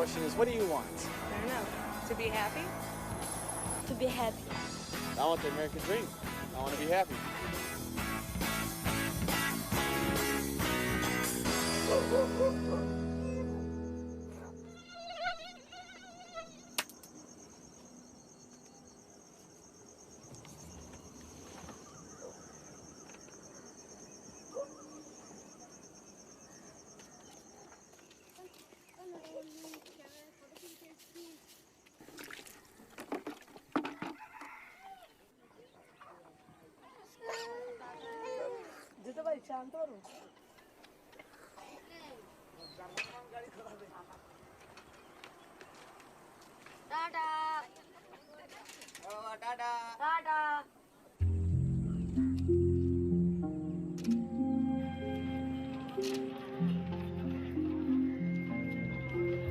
question is, what do you want? I don't know. To be happy? To be happy. I want the American dream. I want to be happy. যেতে পারি শান্ত করো tata tata tata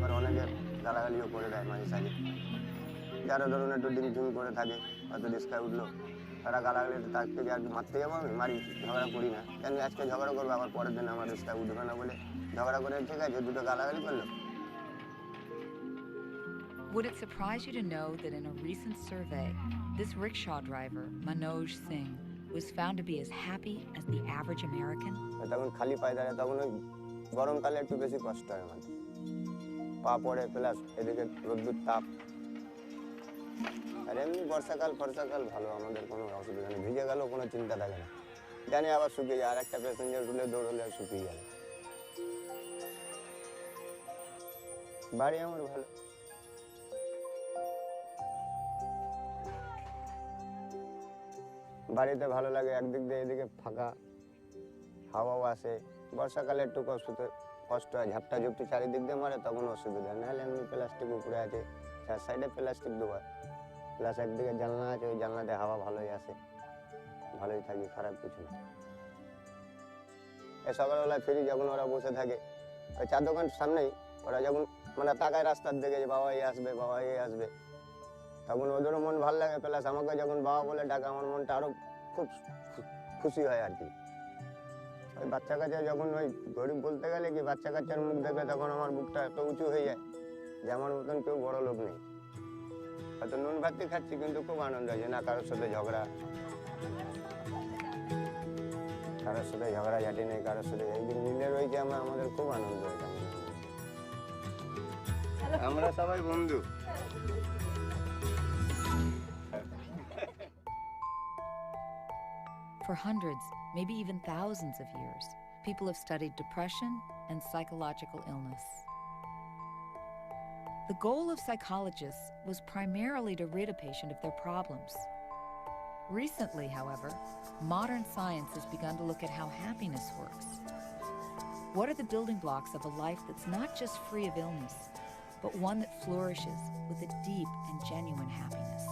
আর অনেকে গালাগালিও করে দেয় মাঝে সাঝে যারা ধরুন একটু ডিম করে থাকে হয়তো রিস্কায় উঠলো তারা গালাগালি তাকে আর মারতে যাবো আমি মারি ঝগড়া করি না কেন আজকে ঝগড়া করবো আবার পরের দিন আমার রিস্কায় উঠবে না বলে ঝগড়া করে ঠিক আছে দুটো গালাগালি করলো। Would it surprise you to know that in a recent survey, this rickshaw driver, Manoj Singh, was found to be as happy as the average American? তখন খালি পায়ে দাঁড়ায় তখন ওই গরমকালে একটু বেশি কষ্ট হয় আমাদের পা পড়ে প্লাস এদিকে রোদ্দুর তাপ আর এমনি বর্ষাকাল ফর্ষাকাল ভালো আমাদের কোনো অসুবিধা নেই ভিজে গেলেও কোনো চিন্তা থাকে না জানি আবার শুকিয়ে যায় আর একটা প্যাসেঞ্জার তুলে দৌড়লে আর শুকিয়ে গেল। বাড়ি আমার ভালো বাড়িতে ভালো লাগে একদিক দিয়ে এদিকে ফাঁকা হাওয়াও আসে বর্ষাকালে একটু কষ্ট হয় ঝাপটা ঝুপটি চারিদিক দিয়ে মারে তখন অসুবিধা নাহলে এমনি প্লাস্টিক উপরে আছে চার সাইডে প্লাস্টিক দেওয়া প্লাস একদিকে জানলা আছে ওই জানলাতে হাওয়া ভালোই আসে ভালোই থাকি খারাপ কিছু না। এই সকালবেলায় ফিরি যখন ওরা বসে থাকে ওই চার দোকান সামনেই ওরা যখন মানে তাকায় রাস্তার দিকে যে বাবা এই আসবে তখন ওদেরও মন ভালো লাগে প্লাস আমাকে যখন বাবা বলে ডাকে আমার মনটা আরো খুব খুশি হয় আর কি। ওই বাচ্চা কাচ্চা যখন ওই গরিব বলতে গেলে কি বাচ্চা কাচ্চার মুখ দেখলে তখন আমার বুকটা এত উঁচু হয়ে যায় যে আমার মতন কেউ বড় লোক নেই হয়তো নুন ভাতি খাচ্ছি কিন্তু খুব আনন্দ হয়েছে না কারোর সাথে ঝাঁটি নেই কারোর সাথে এই দিন মিলে রয়েছে আমাদের খুব আনন্দ হয়েছে আমরা সবাই বন্ধু। For hundreds, maybe even thousands of years, people have studied depression and psychological illness. The goal of psychologists was primarily to rid a patient of their problems. Recently, however, modern science has begun to look at how happiness works. What are the building blocks of a life that's not just free of illness, but one that flourishes with a deep and genuine happiness?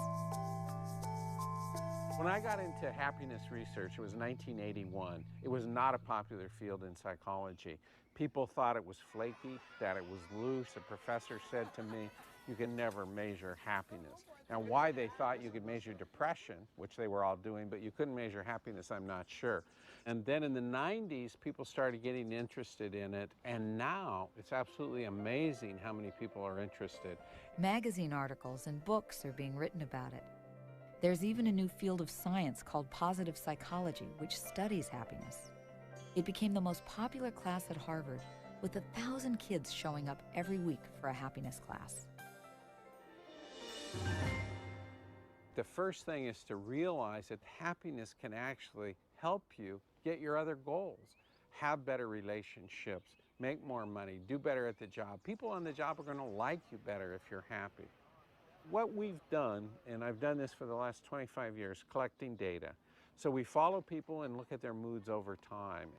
When I got into happiness research, it was 1981. It was not a popular field in psychology. People thought it was flaky, that it was loose. A professor said to me, you can never measure happiness. Now, why they thought you could measure depression, which they were all doing, but you couldn't measure happiness, I'm not sure. And then in the 90s, people started getting interested in it, and now it's absolutely amazing how many people are interested. Magazine articles and books are being written about it. There's even a new field of science called positive psychology, which studies happiness. It became the most popular class at Harvard, with 1,000 kids showing up every week for a happiness class. The first thing is to realize that happiness can actually help you get your other goals, have better relationships, make more money, do better at the job. People on the job are going to like you better if you're happy. What we've done, and I've done this for the last 25 years, collecting data. So we follow people and look at their moods over time.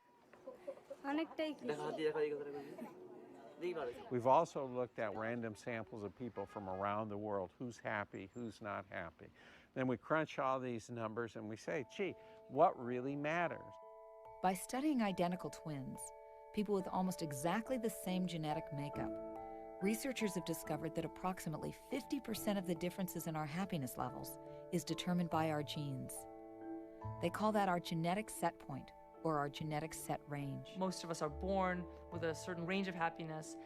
We've also looked at random samples of people from around the world, who's happy, who's not happy. Then we crunch all these numbers and we say, gee, what really matters? By studying identical twins, people with almost exactly the same genetic makeup, researchers have discovered that approximately 50% of the differences in our happiness levels is determined by our genes. They call that our genetic set point, or our genetic set range. Most of us are born with a certain range of happiness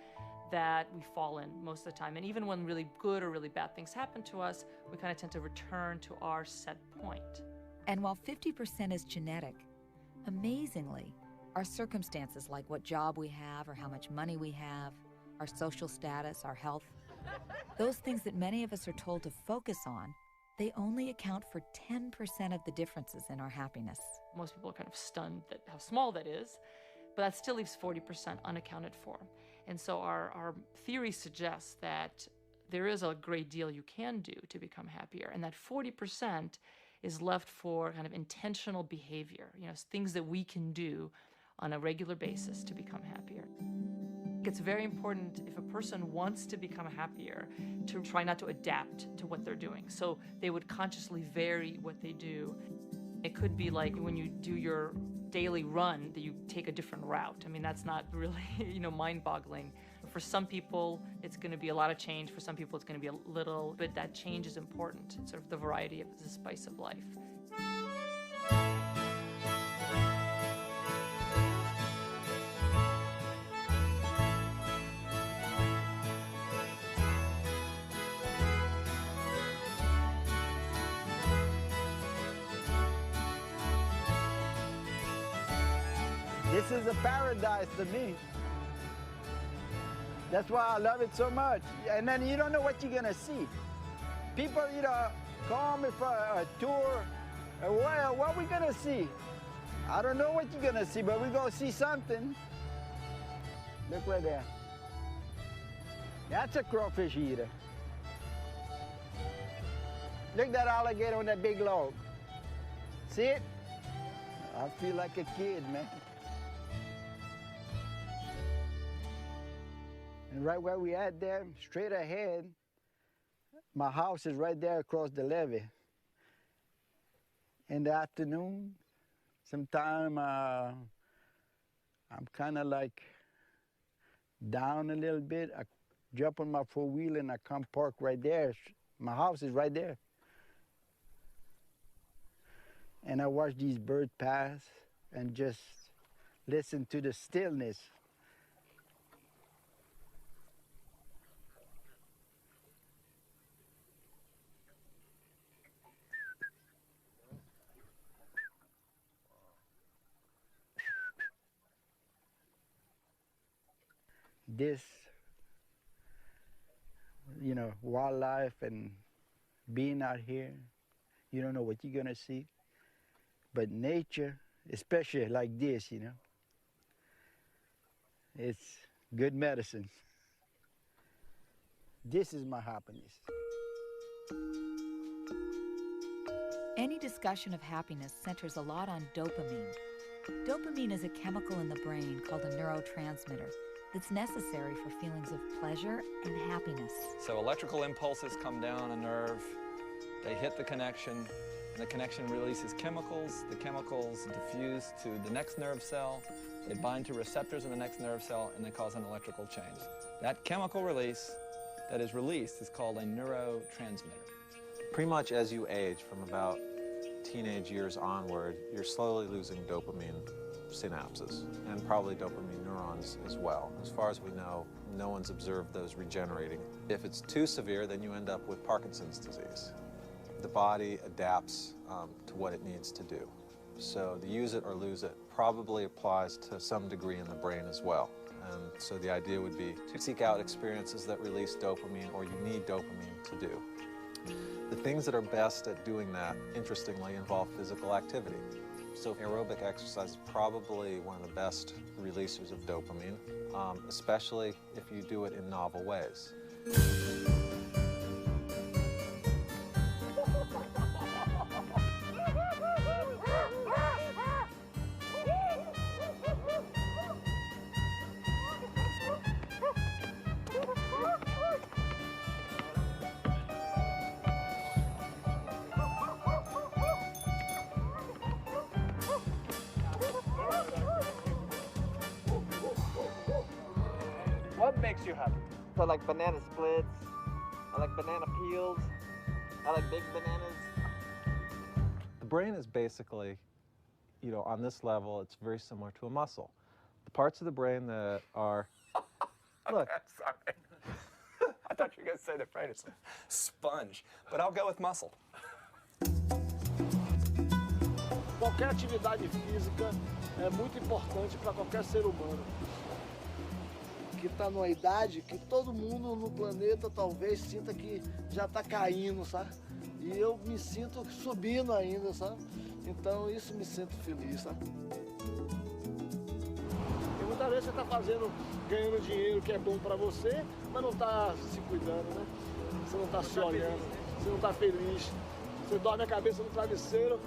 that we fall in most of the time. And even when really good or really bad things happen to us, we kind of tend to return to our set point. And while 50% is genetic, amazingly, our circumstances like what job we have or how much money we have, our social status, our health, those things that many of us are told to focus on, they only account for 10% of the differences in our happiness. Most people are kind of stunned at how small that is, but that still leaves 40% unaccounted for. And so our theory suggests that there is a great deal you can do to become happier, and that 40% is left for kind of intentional behavior, things that we can do on a regular basis to become happier. It's very important, if a person wants to become happier, to try not to adapt to what they're doing. So they would consciously vary what they do. It could be like when you do your daily run that you take a different route. I mean, that's not really, mind-boggling. For some people, it's going to be a lot of change. For some people, it's going to be a little, but that change is important. It's sort of the variety of the spice of life. This is a paradise to me. That's why I love it so much. And then you don't know what you're gonna see. People, call me for a tour. Well, what are we gonna see? I don't know what you're gonna see, but we're gonna see something. Look right there. That's a crawfish eater. Look at that alligator on that big log. See it? I feel like a kid, man. And right where we at there, straight ahead, my house is right there across the levee. In the afternoon, sometime I'm kind of like down a little bit. I jump on my four-wheeler and I come park right there. My house is right there. And I watch these birds pass and just listen to the stillness. This, wildlife and being out here, you don't know what you're gonna see. But nature, especially like this, it's good medicine. This is my happiness. Any discussion of happiness centers a lot on dopamine. Dopamine is a chemical in the brain called a neurotransmitter that's necessary for feelings of pleasure and happiness. So electrical impulses come down a nerve, they hit the connection, and the connection releases chemicals. The chemicals diffuse to the next nerve cell, they bind to receptors in the next nerve cell, and they cause an electrical change. That chemical release that is released is called a neurotransmitter. Pretty much as you age, from about teenage years onward, you're slowly losing dopamine synapses and probably dopamine neurons as well. As far as we know, no one's observed those regenerating. If it's too severe, then you end up with Parkinson's disease. The body adapts to what it needs to do. So the use it or lose it probably applies to some degree in the brain as well. And so the idea would be to seek out experiences that release dopamine or you need dopamine to do. The things that are best at doing that, interestingly, involve physical activity. So aerobic exercise is probably one of the best releasers of dopamine, especially if you do it in novel ways. What makes you happy? So I like banana splits, I like banana peels, I like big bananas. The brain is basically, on this level, it's very similar to a muscle. The parts of the brain that are Look. Sorry. I thought you were going to say the greatest sponge, but I'll go with muscle. Qualquer atividade física é muito importante para qualquer ser humano. Que está numa idade que todo mundo no planeta talvez sinta que já está caindo, sabe? E eu me sinto subindo ainda, sabe? Então isso me sinto feliz, sabe? E muitas vezes você está ganhando dinheiro que é bom para você, mas não está se cuidando, né? Você não está se olhando, você não está feliz. Você dorme a cabeça no travesseiro,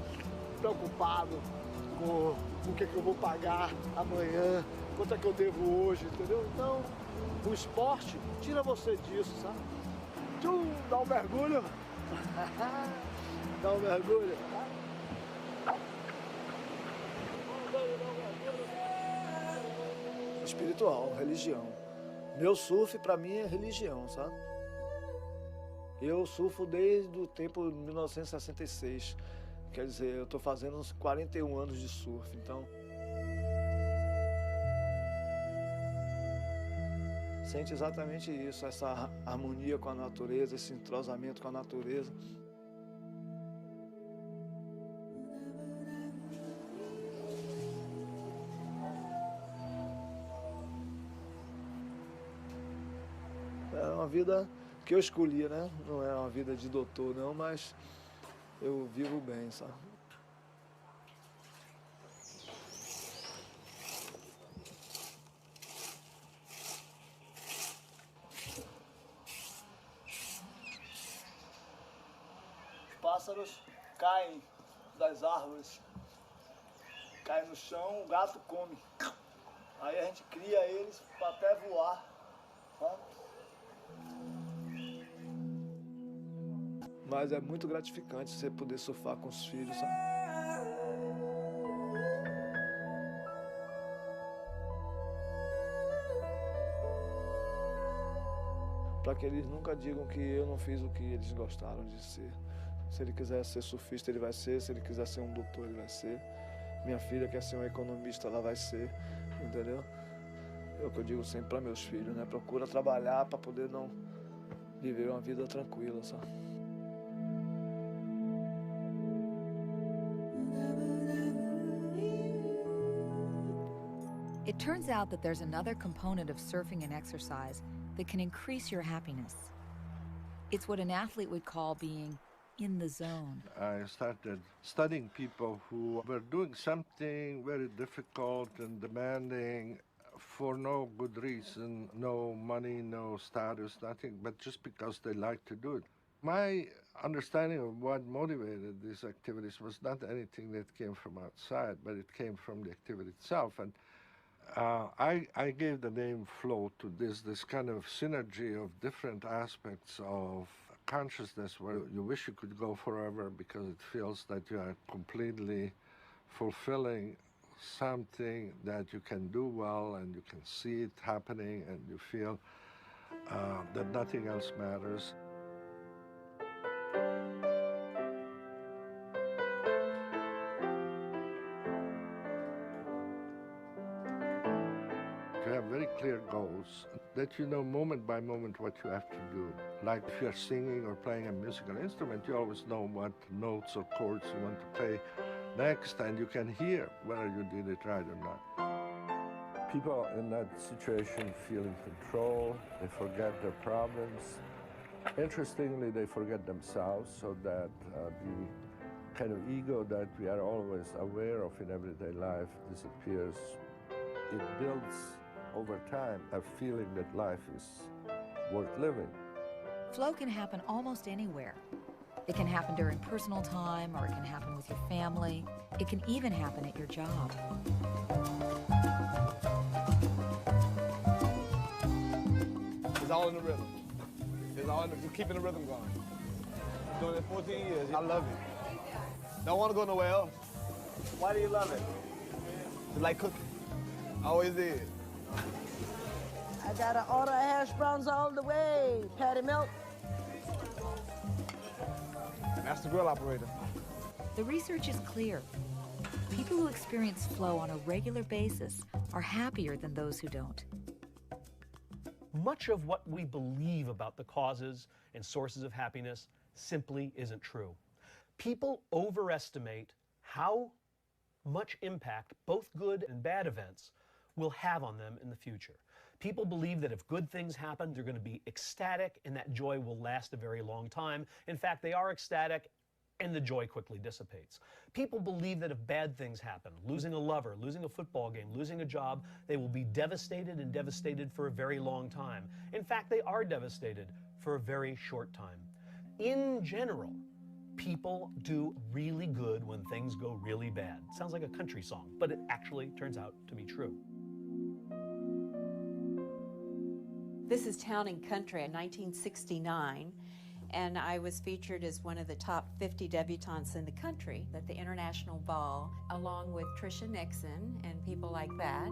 preocupado com o que eu vou pagar amanhã, quanto é que eu devo hoje, entendeu? Então, o esporte tira você disso, sabe? Dá um mergulho. Dá um mergulho. Espiritual, religião. Meu surf, para mim, é religião, sabe? Eu surfo desde o tempo de 1966. Quer dizer, eu estou fazendo uns 41 anos de surf, então... Sente exatamente isso, essa harmonia com a natureza, esse entrosamento com a natureza. É uma vida que eu escolhi, né? Não é uma vida de doutor, não, mas eu vivo bem, sabe? Os pássaros caem das árvores, caem no chão, o gato come. Aí a gente cria eles para até voar, sabe? Mas é muito gratificante você poder surfar com os filhos, sabe? Para que eles nunca digam que eu não fiz o que eles gostaram de ser. Se ele quiser ser surfista, ele vai ser. Se ele quiser ser um doutor, ele vai ser. Minha filha quer ser uma economista, ela vai ser, entendeu? É o que eu digo sempre para meus filhos, né? Procura trabalhar para poder não viver uma vida tranquila, sabe? It turns out that there's another component of surfing and exercise that can increase your happiness. It's what an athlete would call being in the zone. I started studying people who were doing something very difficult and demanding for no good reason, no money, no status, nothing, but just because they like to do it. My understanding of what motivated these activities was not anything that came from outside, but it came from the activity itself. And I gave the name flow to this kind of synergy of different aspects of consciousness where you wish you could go forever because it feels that you are completely fulfilling something that you can do well and you can see it happening and you feel that nothing else matters. To have very clear goals, that you know moment by moment what you have to do. Like if you're singing or playing a musical instrument, you always know what notes or chords you want to play next, and you can hear whether you did it right or not. People in that situation feel in control, they forget their problems. Interestingly, they forget themselves, so that the kind of ego that we are always aware of in everyday life disappears. It builds over time a feeling that life is worth living. Flow can happen almost anywhere. It can happen during personal time, or it can happen with your family. It can even happen at your job. It's all in the rhythm. It's all in the, just keeping the rhythm going. I'm doing it 14 years. I love it. Don't want to go nowhere else. Why do you love it? It's like cooking. Always is. I got an order of hash browns all the way. Patty milk. That's the grill operator. The research is clear. People who experience flow on a regular basis are happier than those who don't. much of what we believe about the causes and sources of happiness simply isn't true. People overestimate how much impact both good and bad events will have on them in the future. People believe that if good things happen, they're going to be ecstatic and that joy will last a very long time. In fact, they are ecstatic and the joy quickly dissipates. People believe that if bad things happen, losing a lover, losing a football game, losing a job, they will be devastated and devastated for a very long time. In fact, they are devastated for a very short time. In general, people do really good when things go really bad. Sounds like a country song, but it actually turns out to be true. This is Town and Country in 1969, and I was featured as one of the top 50 debutantes in the country at the International Ball, along with Tricia Nixon and people like that.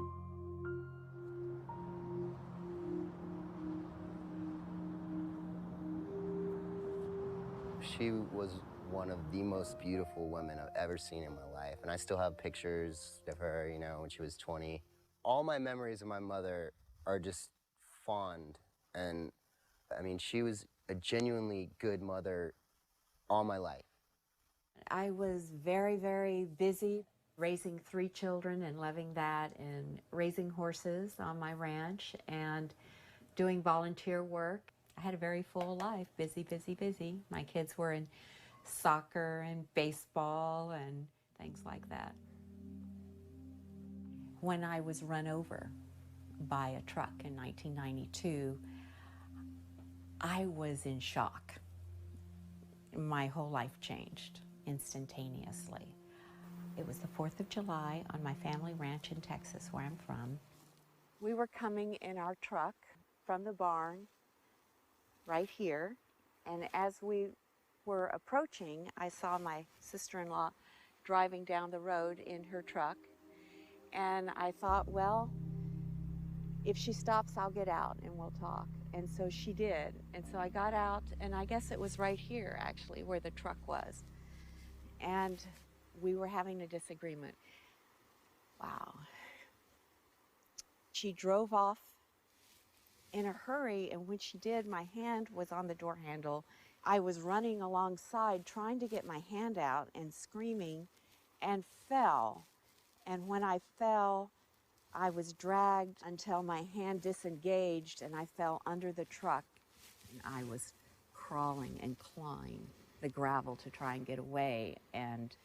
She was one of the most beautiful women I've ever seen in my life, and I still have pictures of her, you know, when she was 20. All my memories of my mother are just fond, and I mean, she was a genuinely good mother all my life. I was very, very busy raising 3 children and loving that, and raising horses on my ranch and doing volunteer work. I had a very full life, busy, busy, busy. My kids were in soccer and baseball and things like that. When I was run over by a truck in 1992, I was in shock. My whole life changed instantaneously. It was the 4th of July on my family ranch in Texas, where I'm from. We were coming in our truck from the barn right here, and as we were approaching, I saw my sister-in-law driving down the road in her truck, and I thought, well, if she stops, I'll get out and we'll talk. And so she did. And so I got out, and I guess it was right here, actually, where the truck was. And we were having a disagreement. Wow. She drove off in a hurry, and when she did, my hand was on the door handle. I was running alongside, trying to get my hand out and screaming, and fell. And when I fell, I was dragged until my hand disengaged and I fell under the truck, and I was crawling and clawing the gravel to try and get away, and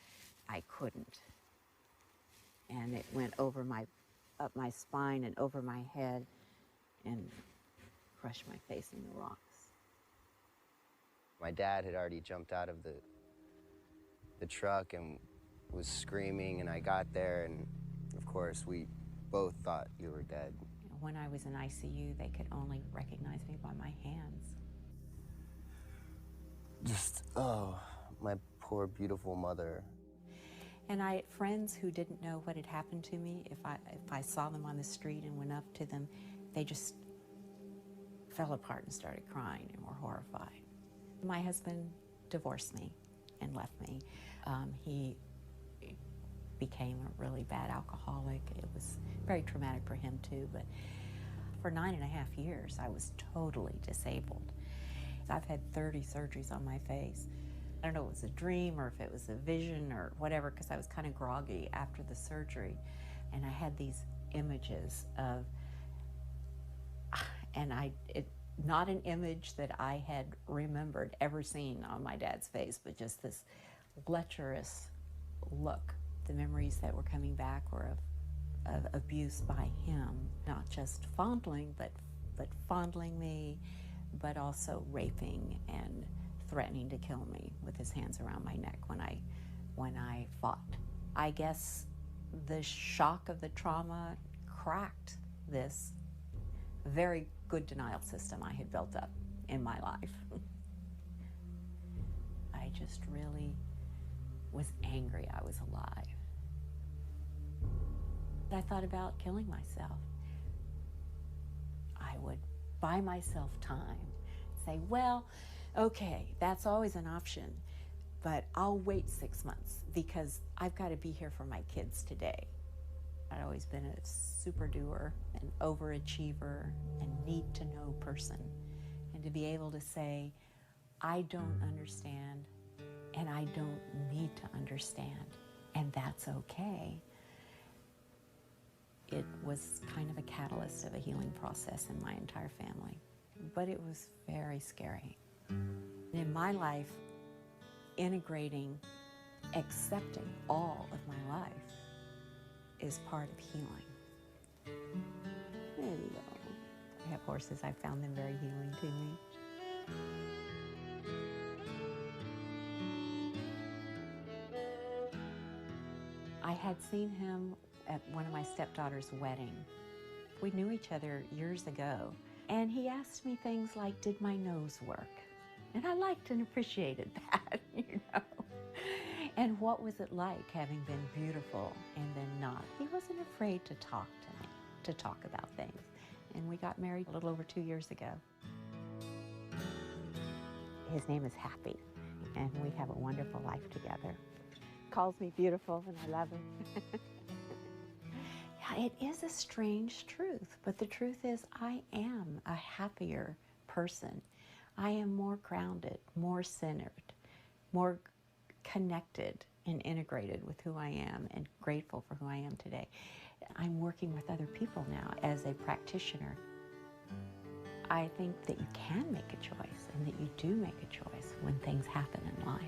I couldn't. And it went over up my spine and over my head and crushed my face in the rocks. My dad had already jumped out of the truck and was screaming, and I got there, and of course we both thought you were dead. When I was in ICU, they could only recognize me by my hands. Just, oh, my poor, beautiful mother. And I had friends who didn't know what had happened to me. If I saw them on the street and went up to them, they just fell apart and started crying and were horrified. My husband divorced me and left me. He became a really bad alcoholic. It was very traumatic for him too, but for 9.5 years, I was totally disabled. I've had 30 surgeries on my face. I don't know if it was a dream or if it was a vision or whatever, because I was kind of groggy after the surgery. And I had these images of, and not an image that I had remembered ever seeing on my dad's face, but just this lecherous look. The memories that were coming back were of abuse by him, not just fondling, but fondling me, but also raping and threatening to kill me with his hands around my neck when I fought. I guess the shock of the trauma cracked this very good denial system I had built up in my life. I just really was angry I was alive. I thought about killing myself. I would buy myself time, say, well, okay, that's always an option, but I'll wait 6 months because I've got to be here for my kids today. I'd always been a super doer, an overachiever, and need-to-know person. And to be able to say, I don't understand, and I don't need to understand, and that's okay. It was kind of a catalyst of a healing process in my entire family. But it was very scary. In my life, integrating, accepting all of my life is part of healing. And I have horses. I found them very healing to me. I had seen him at one of my stepdaughter's wedding. We knew each other years ago, and he asked me things like, did my nose work? And I liked and appreciated that, you know. And what was it like having been beautiful and then not? He wasn't afraid to talk to me, to talk about things. And we got married a little over 2 years ago. His name is Happy, and we have a wonderful life together. Calls me beautiful, and I love him. Yeah, it is a strange truth, but the truth is I am a happier person. I am more grounded, more centered, more connected and integrated with who I am and grateful for who I am today. I'm working with other people now as a practitioner. I think that you can make a choice and that you do make a choice when things happen in life.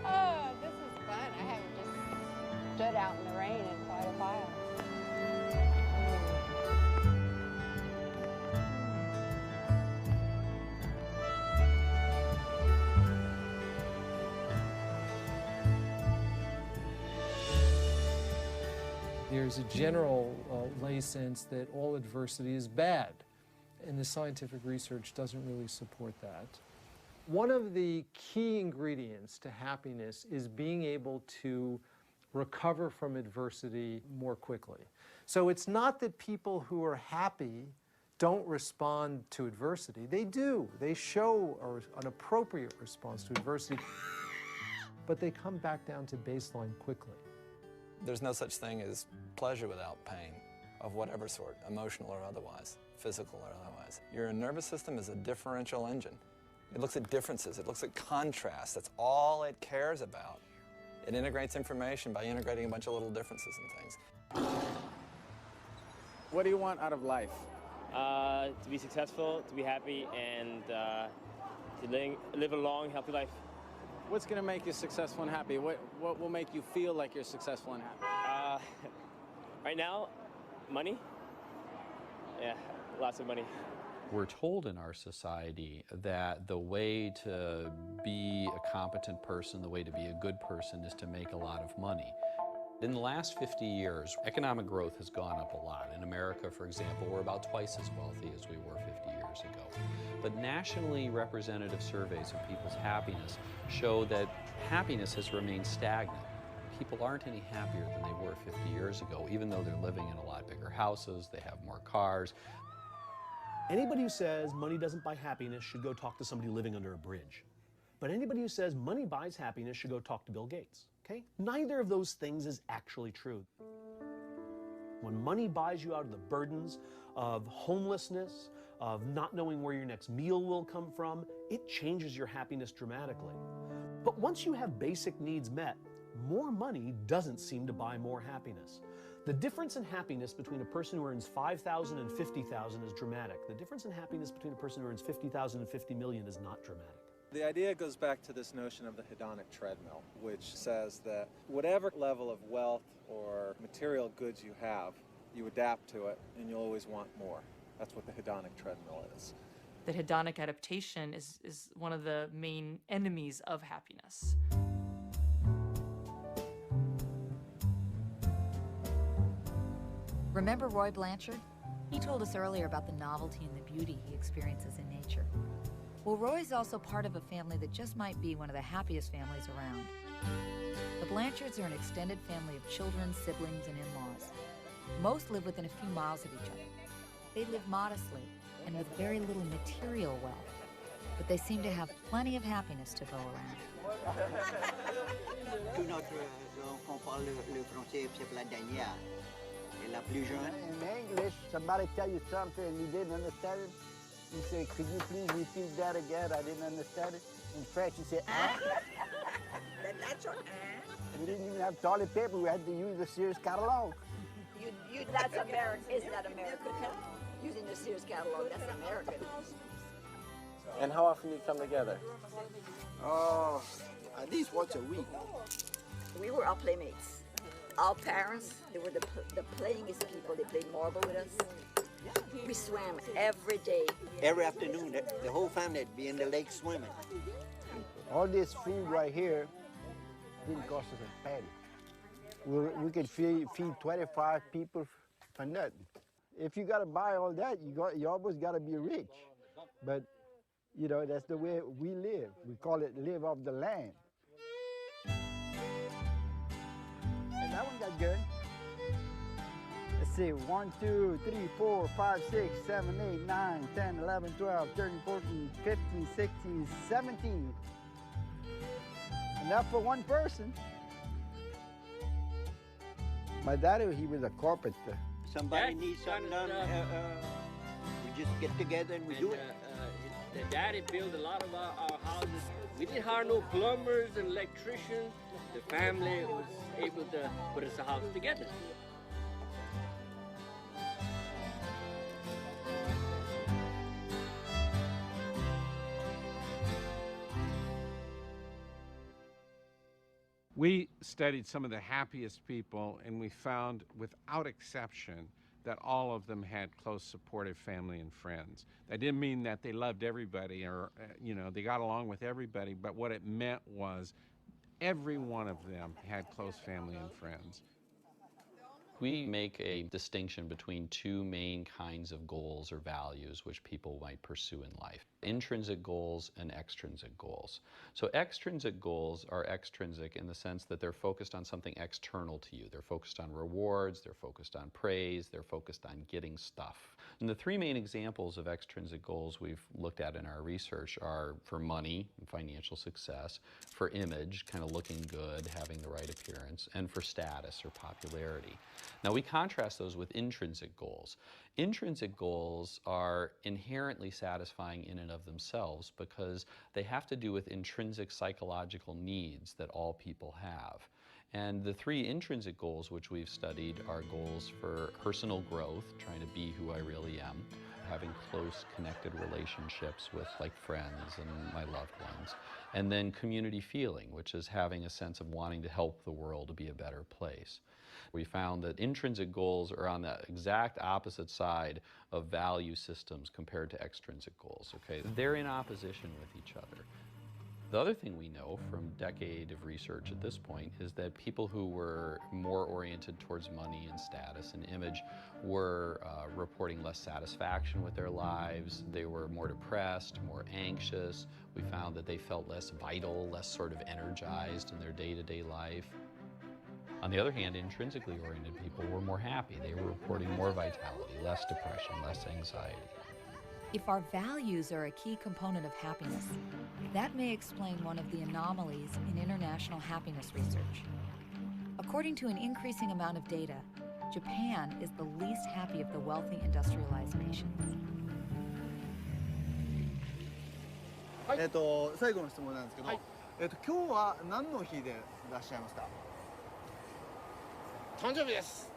Oh, this is fun. I haven't just stood out in the rain in quite a while. There's a general lay sense that all adversity is bad, and the scientific research doesn't really support that. One of the key ingredients to happiness is being able to recover from adversity more quickly. So it's not that people who are happy don't respond to adversity. They do. They show an appropriate response to adversity, but they come back down to baseline quickly. There's no such thing as pleasure without pain, of whatever sort, emotional or otherwise, physical or otherwise. Your nervous system is a differential engine. It looks at differences, it looks at contrast. That's all it cares about. It integrates information by integrating a bunch of little differences and things. What do you want out of life? To be successful, to be happy, and to live a long, healthy life. What's going to make you successful and happy? What will make you feel like you're successful and happy? Right now, money. Yeah, lots of money. We're told in our society that the way to be a competent person, the way to be a good person, is to make a lot of money. In the last 50 years, economic growth has gone up a lot. In America, for example, we're about twice as wealthy as we were 50 years ago. But nationally representative surveys of people's happiness show that happiness has remained stagnant. People aren't any happier than they were 50 years ago, even though they're living in a lot bigger houses, they have more cars. Anybody who says money doesn't buy happiness should go talk to somebody living under a bridge. But anybody who says money buys happiness should go talk to Bill Gates, okay? Neither of those things is actually true. When money buys you out of the burdens of homelessness, of not knowing where your next meal will come from, it changes your happiness dramatically. But once you have basic needs met, more money doesn't seem to buy more happiness. The difference in happiness between a person who earns $5,000 and $50,000 is dramatic. The difference in happiness between a person who earns $50,000 and $50 million is not dramatic. The idea goes back to this notion of the hedonic treadmill, which says that whatever level of wealth or material goods you have, you adapt to it and you'll always want more. That's what the hedonic treadmill is. The hedonic adaptation is one of the main enemies of happiness. Remember Roy Blanchard? He told us earlier about the novelty and the beauty he experiences in nature. Well, Roy's also part of a family that just might be one of the happiest families around. The Blanchards are an extended family of children, siblings, and in-laws. Most live within a few miles of each other. They live modestly and with very little material wealth. but they seem to have plenty of happiness to go around. Tout notre enfant parle le français, c'est la dernière. Et la plus jeune. In English, somebody tell you something and you didn't understand it, you say, could you please repeat that again? I didn't understand it. In French, you say, ah. That's your We didn't even have toilet paper. We had to use the Sears catalog. That's American. Isn't that American? Using the Sears catalog, that's American. And how often do you come together? Oh, at least once a week. We were our playmates. Our parents, they were the playingest people. They played marble with us. We swam every day. Every afternoon, the whole family would be in the lake swimming. All this food right here didn't cost us a penny. We could feed 25 people for nothing. If you got to buy all that, you almost got to be rich. But, you know, that's the way we live. We call it live off the land. And that one got good. Let's see, 1, 2, 3, 4, 5, 6, 7, 8, 9, 10, 11, 12, 13, 14, 15, 16, 17. Enough for one person. My daddy, he was a carpenter. Somebody needs something done, we just get together and we do it. The daddy built a lot of our houses. We didn't hire no plumbers and electricians. The family was able to put us a house together. We studied some of the happiest people, and we found, without exception, that all of them had close, supportive family and friends. That didn't mean that they loved everybody or, you know, they got along with everybody, but what it meant was every one of them had close family and friends. We make a distinction between two main kinds of goals or values which people might pursue in life: intrinsic goals and extrinsic goals. So extrinsic goals are extrinsic in the sense that they're focused on something external to you. They're focused on rewards, they're focused on praise, they're focused on getting stuff. And the three main examples of extrinsic goals we've looked at in our research are for money and financial success, for image, kind of looking good, having the right appearance, and for status or popularity. Now we contrast those with intrinsic goals. Intrinsic goals are inherently satisfying in and of themselves because they have to do with intrinsic psychological needs that all people have. And the three intrinsic goals which we've studied are goals for personal growth, trying to be who I really am, having close connected relationships with like friends and my loved ones, and then community feeling, which is having a sense of wanting to help the world to be a better place. We found that intrinsic goals are on the exact opposite side of value systems compared to extrinsic goals, okay? They're in opposition with each other. The other thing we know from a decade of research at this point is that people who were more oriented towards money and status and image were reporting less satisfaction with their lives. They were more depressed, more anxious. We found that they felt less vital, less sort of energized in their day-to-day life. On the other hand, intrinsically oriented people were more happy. They were reporting more vitality, less depression, less anxiety. If our values are a key component of happiness, that may explain one of the anomalies in international happiness research. According to an increasing amount of data, Japan is the least happy of the wealthy industrialized nations. 最後の質問なんですけど、今日は何の日でいらっしゃいますか？誕生日です。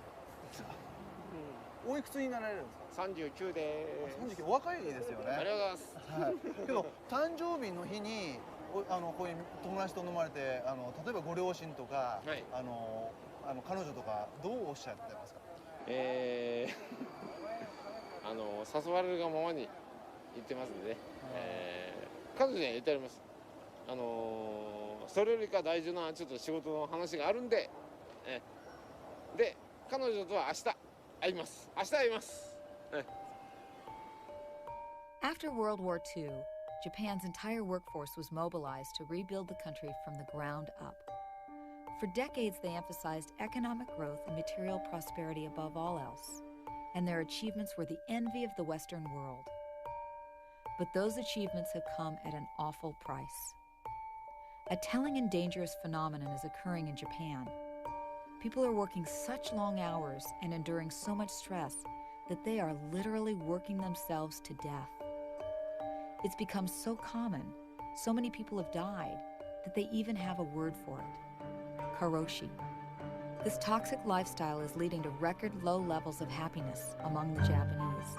おいくつになられるんですか？39です。39、お若いですよね。ありがとうございます。はい。けど誕生日の日にこういう友達と飲まれて例えばご両親とか、はい、彼女とかどうおっしゃってますか？誘われるがままに言ってますんでね。彼女には言ってあります。それよりか大事なちょっと仕事の話があるんで、で彼女とは明日会います。明日会います。After World War II, Japan's entire workforce was mobilized to rebuild the country from the ground up. For decades, they emphasized economic growth and material prosperity above all else, and their achievements were the envy of the Western world. But those achievements have come at an awful price. A telling and dangerous phenomenon is occurring in Japan. People are working such long hours and enduring so much stress that they are literally working themselves to death. It's become so common, so many people have died, that they even have a word for it: karoshi. This toxic lifestyle is leading to record low levels of happiness among the Japanese.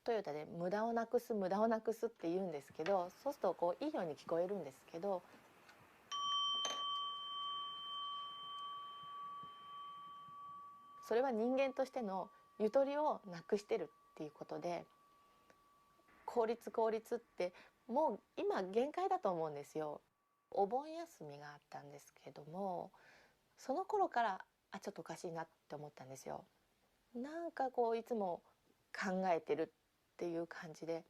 トヨタで無駄をなくす無駄をなくすって言うんですけど、そうするとこういいように聞こえるんですけど、それは人間としてのゆとりをなくしてるっていうことで、効率効率ってもう今限界だと思うんですよ。お盆休みがあったんですけども、その頃からちょっとおかしいなって思ったんですよ。なんかこういつも考えてるっていう感じで、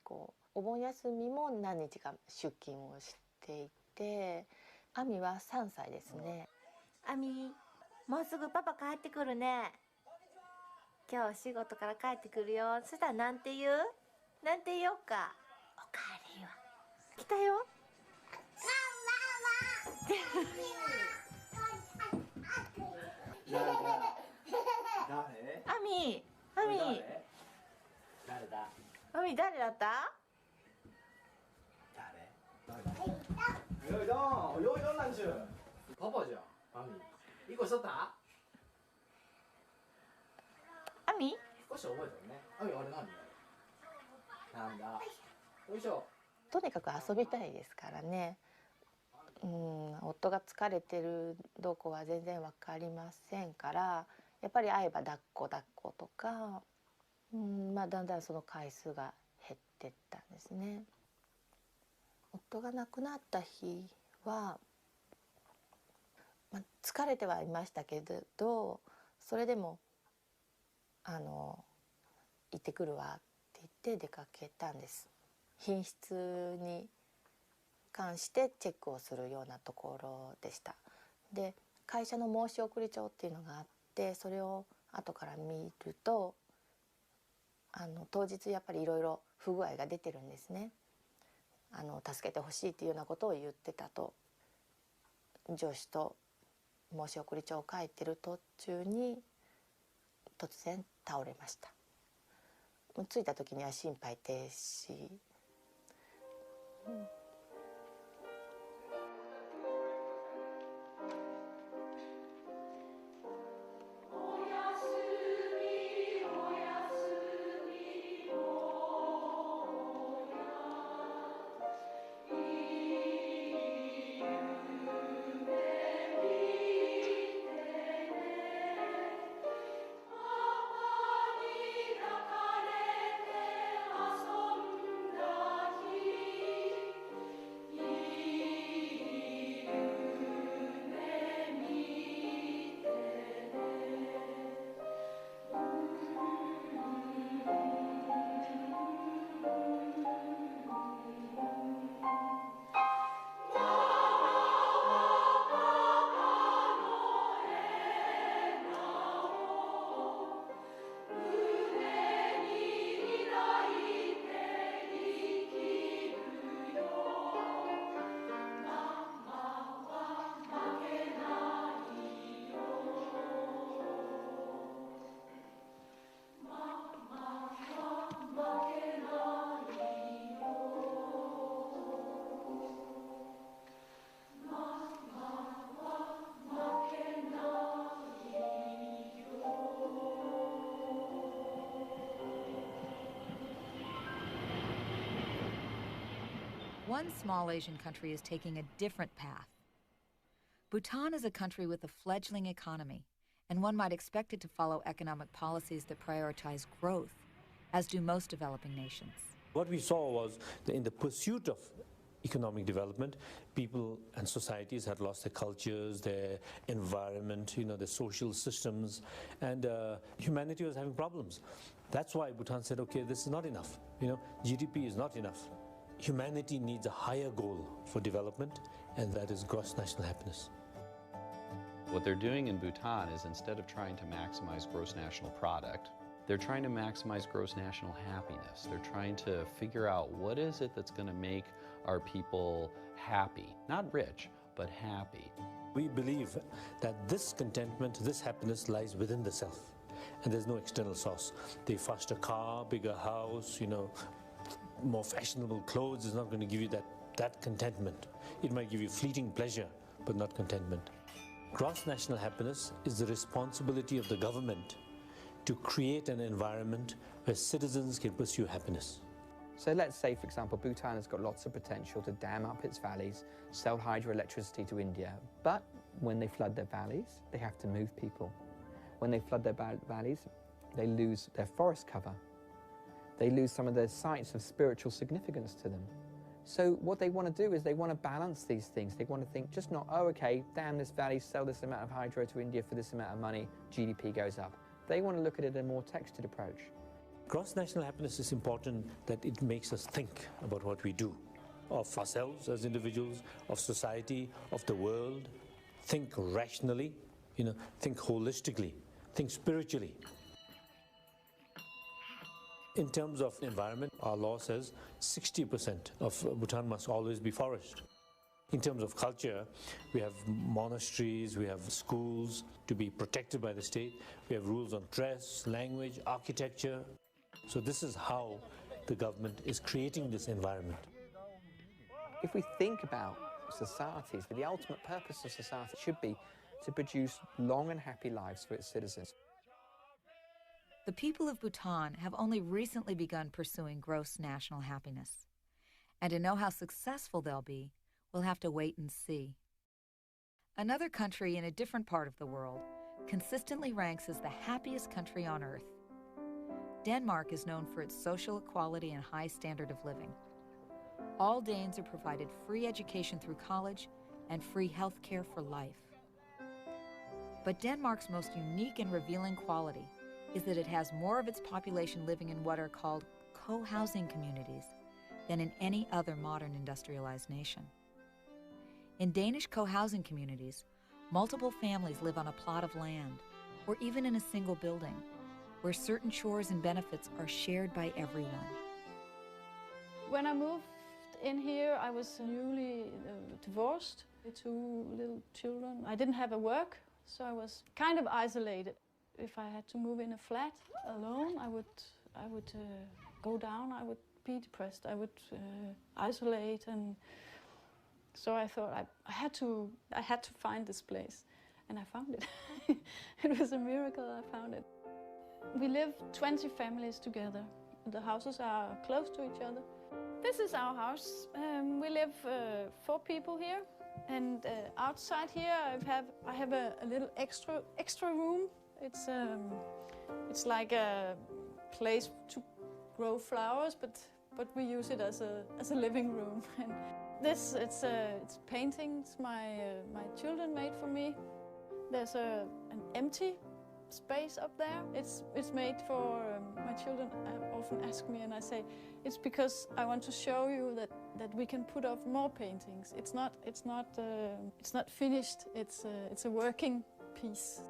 こうお盆休みも何日か出勤をしていて、亜美は3歳ですね。亜美、もうすぐパパ帰ってくるね。今日仕事から帰ってくるよ。そしたらなんて言う？なんて言おうか。おかえりは。来たよ。亜美、亜美。誰だ？亜美誰だった？よいどん、よいどんなんちゅう。パパじゃん、亜美。いい子しとった？亜美？少し覚えてるね。亜美、あれ何？なんだ。よいしょ。とにかく遊びたいですからね。夫が疲れてるどこは全然わかりませんから、やっぱり会えば抱っことか、だんだんその回数が減ってったんですね。夫が亡くなった日は、疲れてはいましたけど、それでも行ってくるわって言って出かけたんです。品質に関してチェックをするようなところでした。で、会社の申し送り帳っていうのがあって、それを後から見ると、当日やっぱりいろいろ不具合が出てるんですね。助けてほしいっていうようなことを言ってたと。上司と申し送り帳を書いてる途中に突然倒れました。着いた時には心肺停止。one small Asian country is taking a different path. Bhutan is a country with a fledgling economy, and one might expect it to follow economic policies that prioritize growth, as do most developing nations. What we saw was that in the pursuit of economic development, people and societies had lost their cultures, their environment, their social systems, and humanity was having problems. That's why Bhutan said, okay, this is not enough. GDP is not enough. Humanity needs a higher goal for development, and that is gross national happiness. What they're doing in Bhutan is, instead of trying to maximize gross national product, they're trying to maximize gross national happiness. They're trying to figure out what is it that's going to make our people happy. Not rich, but happy. We believe that this contentment, this happiness lies within the self, and there's no external source. The faster car, bigger house, more fashionable clothes is not going to give you that contentment. It might give you fleeting pleasure, but not contentment. Gross national happiness is the responsibility of the government to create an environment where citizens can pursue happiness. So let's say, for example, Bhutan has got lots of potential to dam up its valleys, sell hydroelectricity to India, but when they flood their valleys, they have to move people. When they flood their valleys, they lose their forest cover. They lose some of their sites of spiritual significance to them. So what they want to do is they want to balance these things. They want to think just not, oh, okay, dam this valley, sell this amount of hydro to India for this amount of money, GDP goes up. They want to look at it in a more textured approach. Gross national happiness is important that it makes us think about what we do, of ourselves as individuals, of society, of the world. Think rationally, think holistically, think spiritually. In terms of environment, our law says 60% of Bhutan must always be forest. In terms of culture, we have monasteries, we have schools to be protected by the state, we have rules on dress, language, architecture. So this is how the government is creating this environment. If we think about societies, the ultimate purpose of society should be to produce long and happy lives for its citizens. The people of Bhutan have only recently begun pursuing gross national happiness. And to know how successful they'll be, we'll have to wait and see. Another country in a different part of the world consistently ranks as the happiest country on earth. Denmark is known for its social equality and high standard of living. All Danes are provided free education through college and free health care for life. But Denmark's most unique and revealing quality is that it has more of its population living in what are called co-housing communities than in any other modern industrialized nation. In Danish co-housing communities, multiple families live on a plot of land, or even in a single building, where certain chores and benefits are shared by everyone. When I moved in here, I was newly divorced, 2 little children. I didn't have a work, so I was kind of isolated. If I had to move in a flat alone, I would go down, I would be depressed, I would isolate, and so I thought I had to find this place, and I found it. It was a miracle I found it. We live 20 families together. The houses are close to each other. This is our house. We live 4 people here, and outside here I have a little extra room. It's like a place to grow flowers, but we use it as a living room. And this it's paintings my children made for me. There's an empty space up there. It's made for my children. Often ask me, and I say it's because I want to show you that we can put up more paintings. It's not finished. It's a working piece.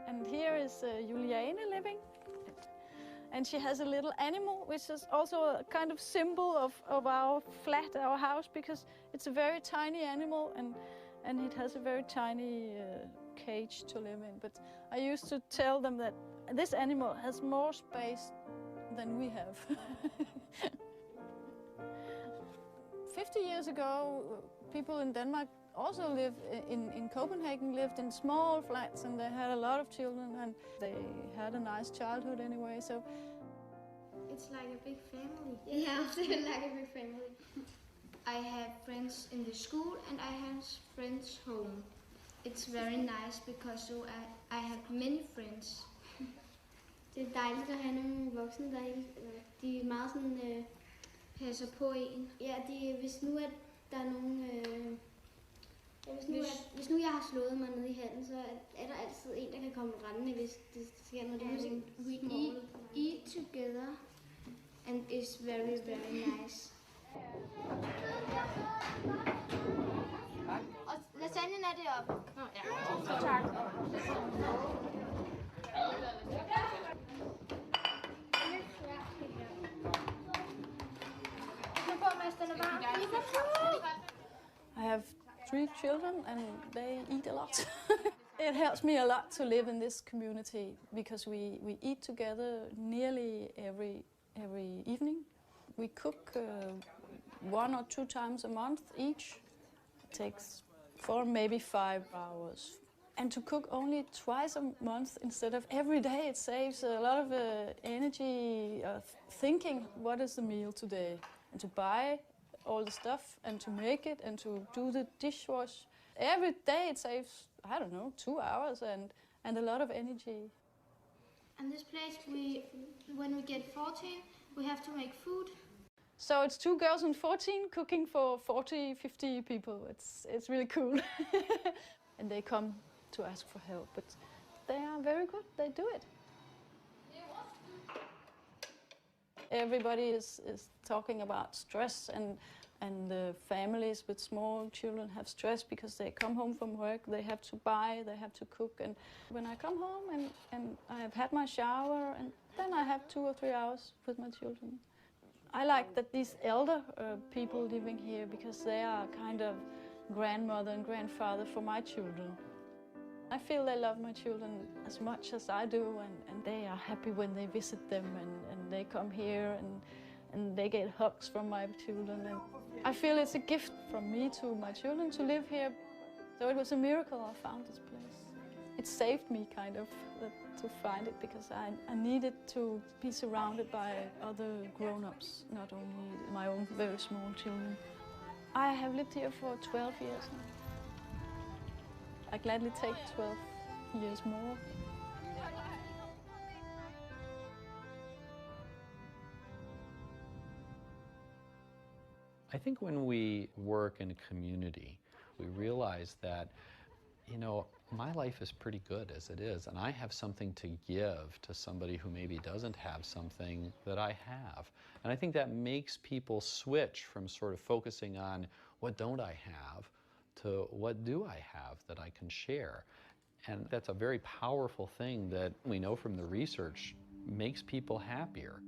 And here is Juliane living, and she has a little animal, which is also a kind of symbol of our flat, our house, because it's a very tiny animal, and it has a very tiny cage to live in. But I used to tell them that this animal has more space than we have. 50 years ago, people in Denmark also lived in Copenhagen, lived in small flats, and they had a lot of children, and they had a nice childhood anyway. So It's like a big family. Yeah, I feel like a big family. I have friends in the school and I have friends home. It's very nice because I have many friends. Det er dejligt at have nogle voksne, der de er meget sådan, passer på en. Ja, hvis nu at der er nogen... Hvis nu jeg har slået mig ned i handen, så er der altid en, der kan komme rendende, hvis det sker noget. We eat together, and it's very, very nice. Og lasagnen er deroppe. Ja. Tak. I have 3 children and they eat a lot. It helps me a lot to live in this community because we eat together nearly every evening. We cook 1 or 2 times a month each. It takes 4, maybe 5 hours. And to cook only twice a month instead of every day, it saves a lot of energy of thinking what is the meal today, and to buy all the stuff and to make it and to do the dishwash. Every day it saves, I don't know, 2 hours and a lot of energy. And this place, when we get 14, we have to make food. So it's 2 girls and 14 cooking for 40, 50 people. It's really cool. And they come to ask for help, but they are very good. They do it. Everybody is talking about stress, and the families with small children have stress because they come home from work, they have to buy, they have to cook. And when I come home and I have had my shower, and then I have 2 or 3 hours with my children. I like that these elder people living here because they are kind of grandmother and grandfather for my children. I feel they love my children as much as I do, and they are happy when they visit them and they come here and they get hugs from my children. And I feel it's a gift from me to my children to live here. So it was a miracle I found this place. It saved me kind of to find it because I needed to be surrounded by other grown-ups, not only my own very small children. I have lived here for 12 years now. I gladly take 12 years more. I think when we work in a community, we realize that, you know, my life is pretty good as it is, and I have something to give to somebody who maybe doesn't have something that I have. And I think that makes people switch from sort of focusing on what don't I have to what do I have that I can share. And that's a very powerful thing that we know from the research makes people happier.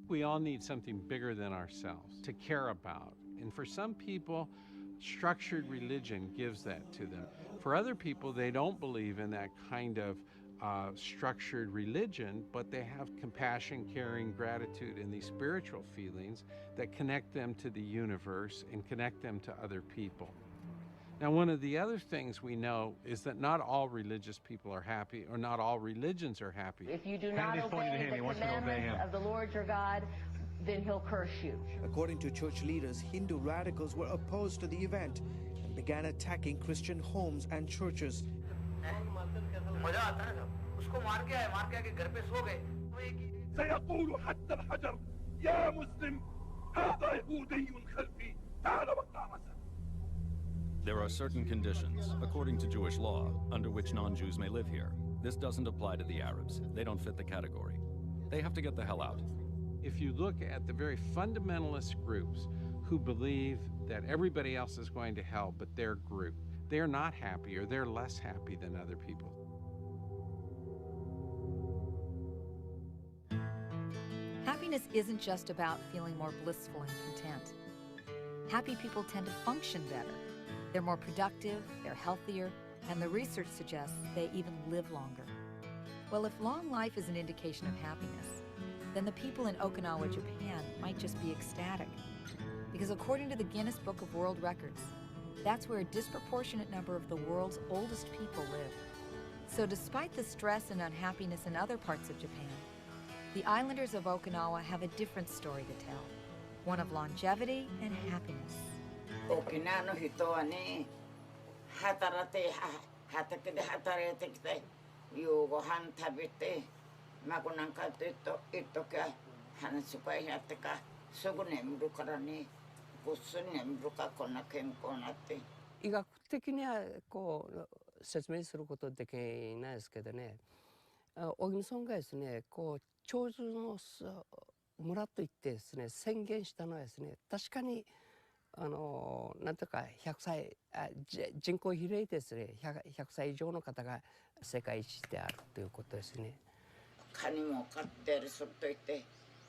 We all need something bigger than ourselves to care about. And for some people, structured religion gives that to them. For other people, they don't believe in that kind of structured religion, but they have compassion, caring, gratitude, and these spiritual feelings that connect them to the universe and connect them to other people. Now, one of the other things we know is that not all religious people are happy, or not all religions are happy. If you do not obey the commandments of the Lord your God, then he'll curse you. According to church leaders, Hindu radicals were opposed to the event and began attacking Christian homes and churches. There are certain conditions, according to Jewish law, under which non-Jews may live here. This doesn't apply to the Arabs. They don't fit the category. They have to get the hell out. If you look at the very fundamentalist groups who believe that everybody else is going to hell but their group, they're not happy, or they're less happy than other people. Happiness isn't just about feeling more blissful and content. Happy people tend to function better. They're more productive, they're healthier, and the research suggests they even live longer. Well, if long life is an indication of happiness, then the people in Okinawa, Japan might just be ecstatic. Because according to the Guinness Book of World Records, that's where a disproportionate number of the world's oldest people live. So despite the stress and unhappiness in other parts of Japan, The islanders of Okinawa have a different story to tell, one of longevity and happiness. 沖縄の人はね、働いて、畑で働いてきて、夕ご飯食べて、孫なんかと言っときゃ、話し会やってか、すぐ眠るからね、ぐっすり眠るからこんな健康になって。医学的にはこう説明することできないですけどね、小木さんがですね、こう長寿の村といってですね、宣言したのはですね、確かになんとか100歳人口比例ですね、100歳以上の方が世界一であるということですね。カニも飼ってる人といて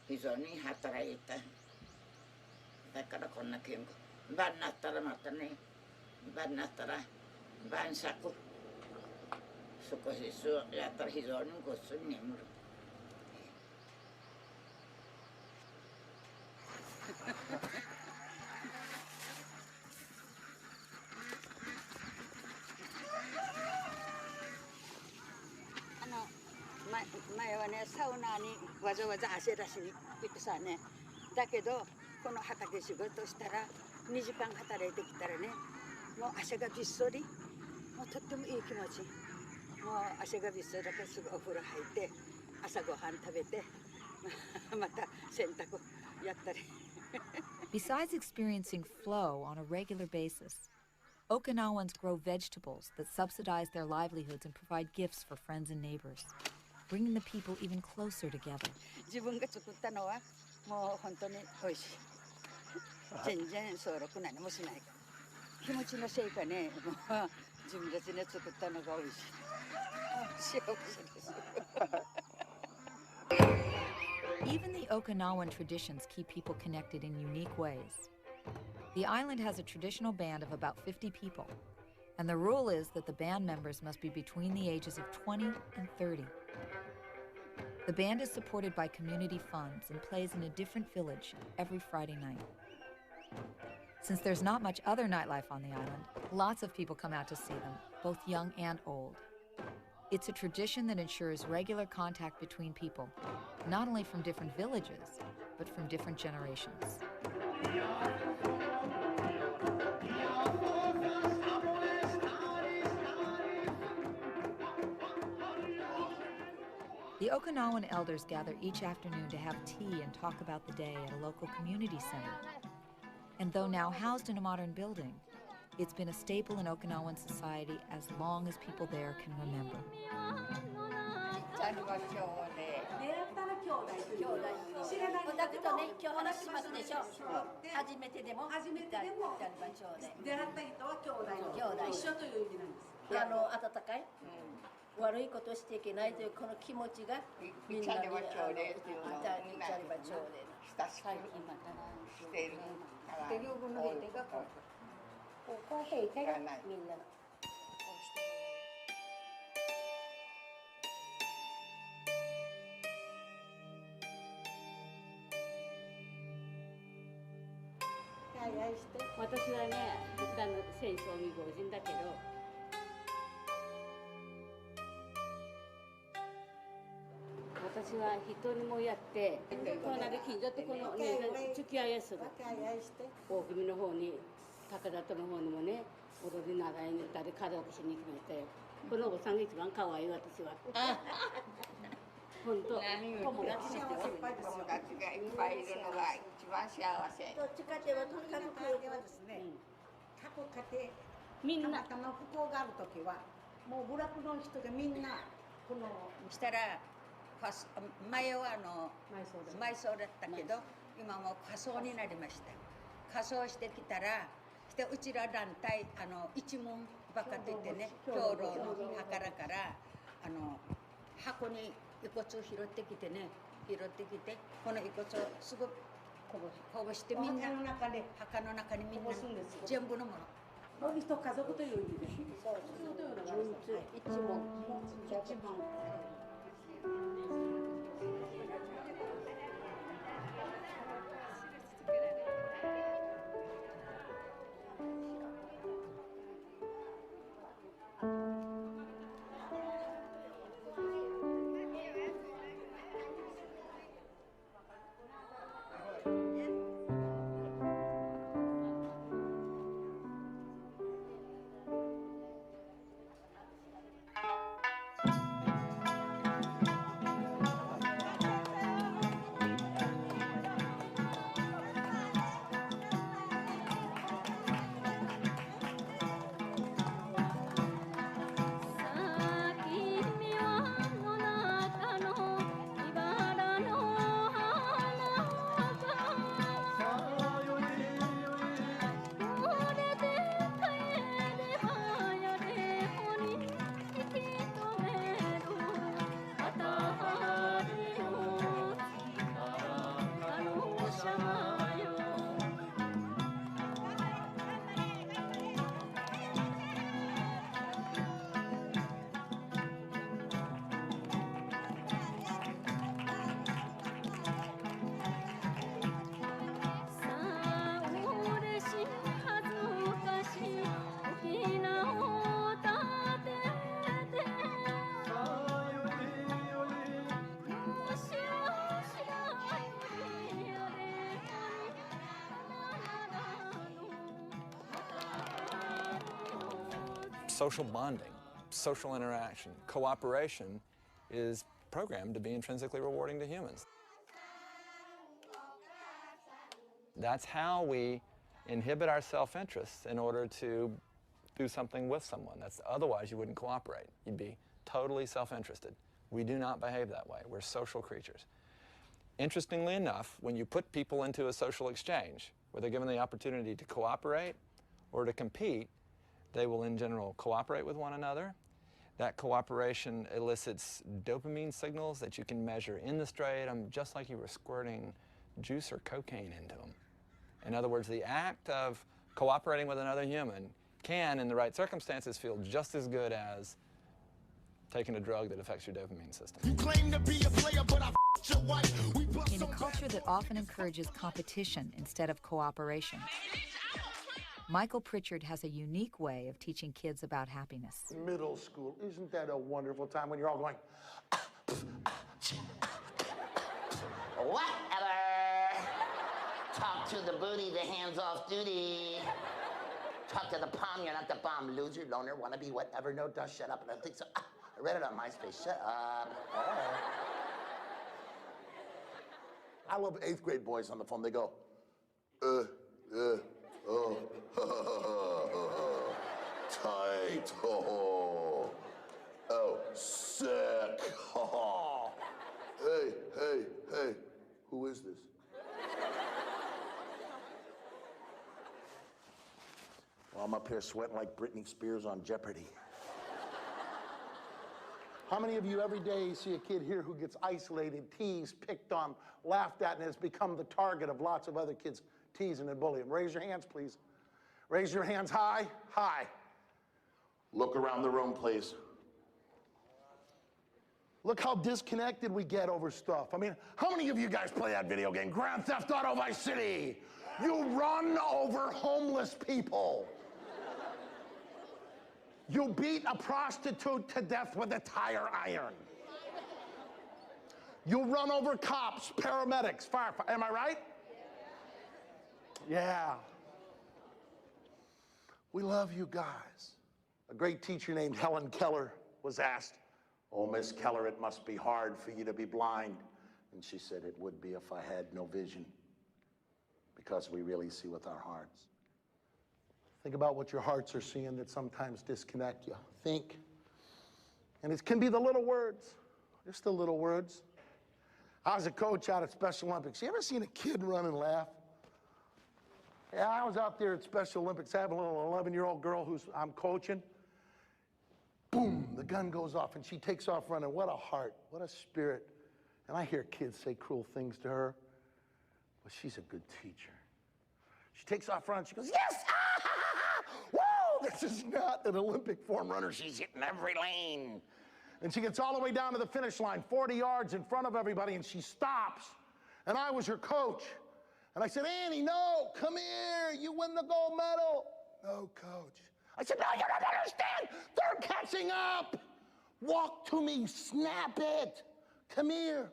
非常に働いた。だからこんな健康。晩になったらまたね、晩になったら晩酌。少しやったら非常にぐっすり眠る。前はね、サウナにわざわざ汗出しに行ってさね、だけどこの畑仕事したら2時間働いてきたらね、もう汗がびっそり、もうとってもいい気持ち。もう汗がびっそりだからすぐお風呂入って朝ごはん食べてまた洗濯やったり。Besides experiencing flow on a regular basis, Okinawans grow vegetables that subsidize their livelihoods and provide gifts for friends and neighbors, bringing the people even closer together. 自分が作ったのはもう本当に美味しい。全然そうろく何もしないから。気持ちのせいかね、もう自分たちで作ったのが美味しい。幸せです。Even the Okinawan traditions keep people connected in unique ways. The island has a traditional band of about 50 people, and the rule is that the band members must be between the ages of 20 and 30. The band is supported by community funds and plays in a different village every Friday night. Since there's not much other nightlife on the island, lots of people come out to see them, both young and old. It's a tradition that ensures regular contact between people, not only from different villages, but from different generations. The Okinawan elders gather each afternoon to have tea and talk about the day at a local community center. And though now housed in a modern building, it's been a staple in Okinawan society as long as people there can remember. 悪いことしていけないというこの気持ちがみんなに最近またしているから両軍の兵隊がこう兵隊がみんな私はね、戦争未亡人だけど私は人にもやってこの近所ってこのね付き合いやする大君の方に高田との方にもね踊り習いに行ったりカラオケしに行きましたよ。このおばさんが一番可愛い私は。本当友達がいっぱいいるのが一番幸せ。どっちかといえばとにかく家はですね、各家庭みんなたまたま不幸がある時はもう部落の人がみんなこのしたら前は埋葬だったけど今もう仮装になりました。仮装してきたらうちら団体一門ばっかといってね、兵糧の墓から箱に遺骨を拾ってきてね、この遺骨をすぐこぼしてみんな墓の中にみんな全部のもの。もう一家族という意味で。そう一門。social bonding, social interaction, cooperation is programmed to be intrinsically rewarding to humans. That's how we inhibit our self-interest in order to do something with someone. Otherwise you wouldn't cooperate. You'd be totally self-interested. We do not behave that way. We're social creatures. Interestingly enough, when you put people into a social exchange where they're given the opportunity to cooperate or to compete, they will in general cooperate with one another. That cooperation elicits dopamine signals that you can measure in the striatum, just like you were squirting juice or cocaine into them. In other words, the act of cooperating with another human can, in the right circumstances, feel just as good as taking a drug that affects your dopamine system. You claim to be a player, but I f***ed your wife. In a culture that often encourages competition instead of cooperation, Michael Pritchard has a unique way of teaching kids about happiness. Middle school, isn't that a wonderful time when you're all going, whatever. Talk to the booty, the hands off duty. Talk to the palm, you're not the bomb. Loser, loner, wanna be whatever, no dust, shut up. I don't think so. I read it on MySpace, shut up. I love 8th grade boys on the phone. They go, oh, tight, oh, sick, oh. Hey, who is this? Well, I'm up here sweating like Britney Spears on Jeopardy. How many of you every day see a kid here who gets isolated, teased, picked on, laughed at, and has become the target of lots of other kids teasing and bullying? Raise your hands, please. Raise your hands high, high. Look around the room, please. Look how disconnected we get over stuff. I mean, how many of you guys play that video game, Grand Theft Auto Vice City? You run over homeless people. You beat a prostitute to death with a tire iron. You run over cops, paramedics, firefighters. Am I right? Yeah. We love you guys. A great teacher named Helen Keller was asked, "Oh, Miss Keller, it must be hard for you to be blind." And she said, "It would be if I had no vision, because we really see with our hearts." Think about what your hearts are seeing that sometimes disconnect you. Think. And it can be the little words, just the little words. I was a coach out at Special Olympics. You ever seen a kid run and laugh? Yeah, I was out there at Special Olympics having a little 11-year-old girl who's I'm coaching. Boom, the gun goes off and she takes off running. What a heart, what a spirit. And I hear kids say cruel things to her, but she's a good teacher. She takes off running, she goes, yes, whoa, this is not an Olympic form runner. She's hitting every lane. And she gets all the way down to the finish line, 40 yards in front of everybody, and she stops. And I was her coach. And I said, Annie, no, come here, you win the gold medal. No, coach. I said, no, you don't understand. They're catching up. Walk to me, snap it. Come here.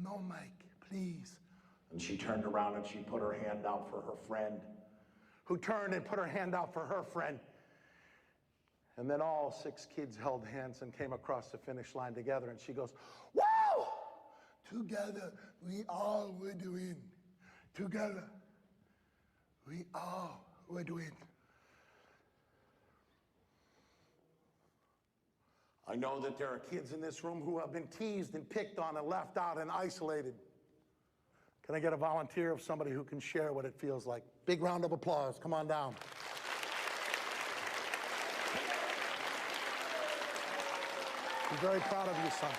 No, Mike, please. And she turned around and she put her hand out for her friend, who turned and put her hand out for her friend. And then all 6 kids held hands and came across the finish line together. And she goes, wow! Together, we all would win. Together, we all would win. I know that there are kids in this room who have been teased and picked on and left out and isolated. Can I get a volunteer of somebody who can share what it feels like? Big round of applause. Come on down. I'm very proud of you, son.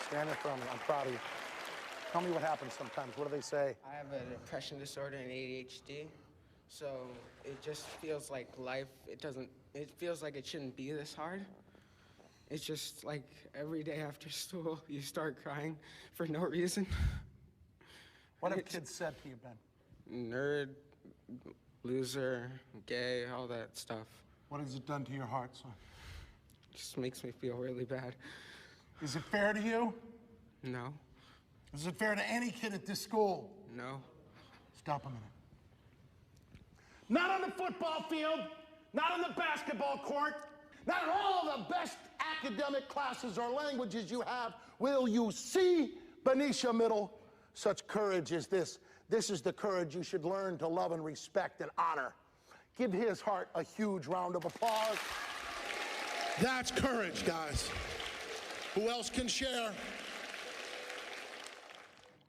Stand in front of me. I'm proud of you. Tell me what happens sometimes. What do they say? I have a depression disorder and ADHD, so it just feels like life, it feels like it shouldn't be this hard. It's just like every day after school, you start crying for no reason. What have kids said to you, Ben? Nerd, loser, gay, all that stuff. What has it done to your heart, son? Just makes me feel really bad. Is it fair to you? No. Is it fair to any kid at this school? No. Stop a minute. Not on the football field, not in the basketball court, not in all the best academic classes or languages you have will you see, Benicia Middle, such courage as this. This is the courage you should learn to love and respect and honor. Give his heart a huge round of applause. That's courage, guys. Who else can share?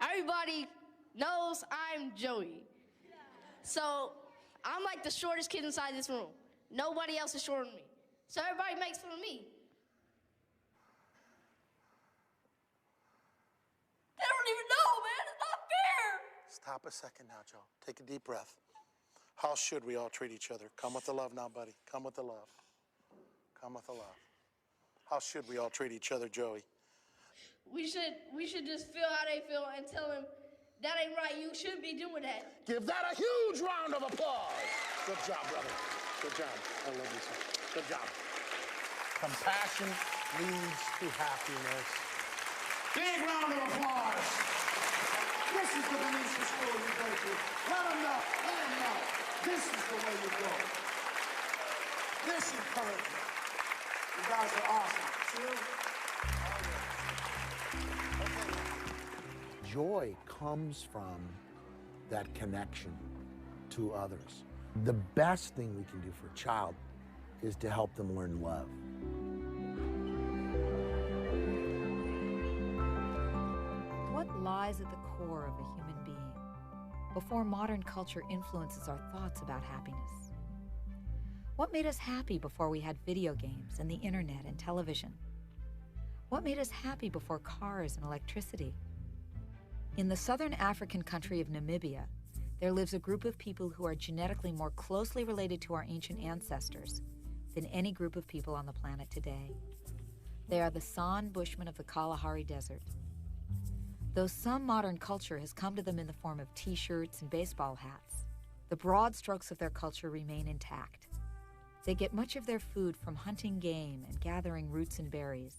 Everybody knows I'm Joey. So I'm like the shortest kid inside this room. Nobody else is shorter than me. So everybody makes fun of me. They don't even know, man. It's not fair. Stop a second now, Joe. Take a deep breath. How should we all treat each other? Come with the love now, buddy. Come with the love. Come with the love. How should we all treat each other, Joey? We should just feel how they feel and tell them that ain't right. You shouldn't be doing that. Give that a huge round of applause. Good job, brother. Good job. I love you, son. Good job. Compassion leads to happiness. Big round of applause. This is the Benicia school you go to. Let them know. Let them know. This is the way you go. This encouragement. You guys are awesome. See you? Joy comes from that connection to others. The best thing we can do for a child is to help them learn love. What lies at the core of a human being before modern culture influences our thoughts about happiness? What made us happy before we had video games and the internet and television? What made us happy before cars and electricity? In the southern African country of Namibia, there lives a group of people who are genetically more closely related to our ancient ancestors than any group of people on the planet today. They are the San Bushmen of the Kalahari Desert. Though some modern culture has come to them in the form of t-shirts and baseball hats, the broad strokes of their culture remain intact. They get much of their food from hunting game and gathering roots and berries,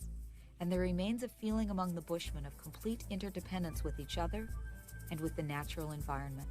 and there remains a feeling among the Bushmen of complete interdependence with each other and with the natural environment.